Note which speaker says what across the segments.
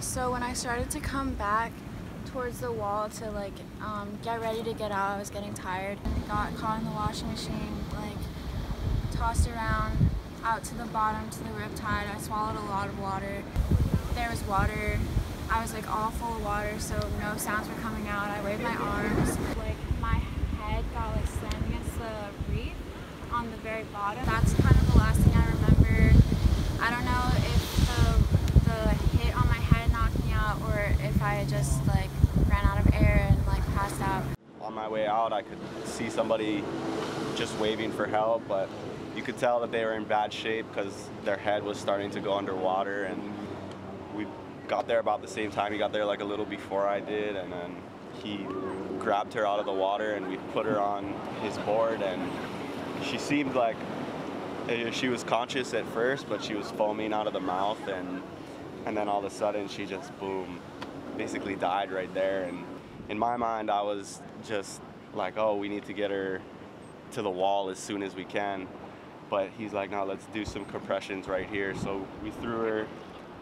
Speaker 1: So when I started to come back towards the wall to like get ready to get out, I was getting tired. I got caught in the washing machine, like tossed around out to the bottom to the riptide. I swallowed a lot of water. There was water. I was like all full of water, so no sounds were coming out. I waved my arms. Like my head got like slammed against the reef on the very bottom. That's kind of the last thing I remember. I don't know if the hit on my head knocked me out or if I just like ran out of air and like passed out.
Speaker 2: On my way out, I could see somebody just waving for help, but you could tell that they were in bad shape because their head was starting to go underwater, and we got there about the same time. He got there like a little before I did, and then he grabbed her out of the water and we put her on his board, and she seemed like she was conscious at first, but she was foaming out of the mouth, and then all of a sudden she just boom, basically died right there. And in my mind I was just like, oh, we need to get her to the wall as soon as we can. But he's like, no, let's do some compressions right here. So we threw her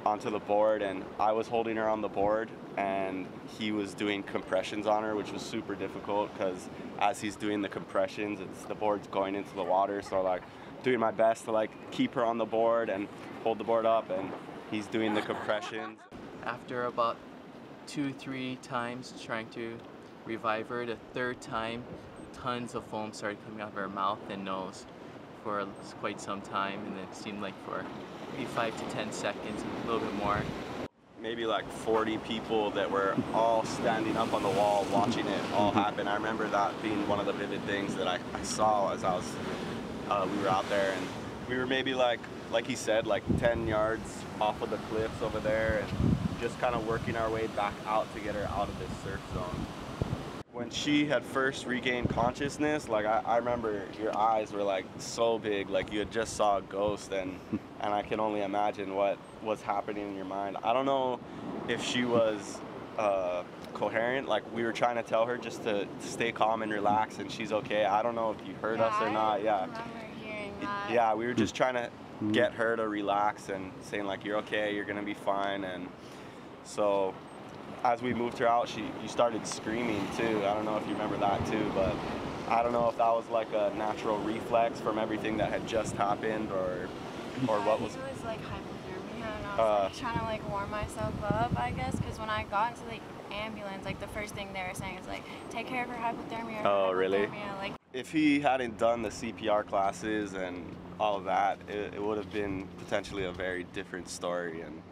Speaker 2: onto the board, and I was holding her on the board, and he was doing compressions on her, which was super difficult because as he's doing the compressions, the board's going into the water. So like doing my best to like keep her on the board and hold the board up, and he's doing the compressions.
Speaker 3: After about 2-3 times trying to revive her, the third time, tons of foam started coming out of her mouth and nose for quite some time, and it seemed like for maybe 5 to 10 seconds, a little bit more.
Speaker 2: Maybe like 40 people that were all standing up on the wall watching it all happen. I remember that being one of the vivid things that I saw as I was, we were out there, and we were maybe like he said, like 10 yards off of the cliffs over there, and just kind of working our way back out to get her out of this surf zone. When she had first regained consciousness, like I remember your eyes were like so big, like you had just saw a ghost, and I can only imagine what was happening in your mind. I don't know if she was coherent, like we were trying to tell her just to stay calm and relax, and she's okay. I don't know if you heard us or not.
Speaker 1: I remember hearing that.
Speaker 2: Yeah, we were just trying to get her to relax and saying like, you're okay, you're gonna be fine. And so as we moved her out, you started screaming too. I don't know if you remember that too, but I don't know if that was like a natural reflex from everything that had just happened, or what was.
Speaker 1: It was like hypothermia, and I was like trying to like warm myself up, I guess, because when I got into the ambulance, like the first thing they were saying is like, take care of her hypothermia.
Speaker 2: Oh, really?
Speaker 1: Like,
Speaker 2: if he hadn't done the CPR classes and all of that, it would have been potentially a very different story. And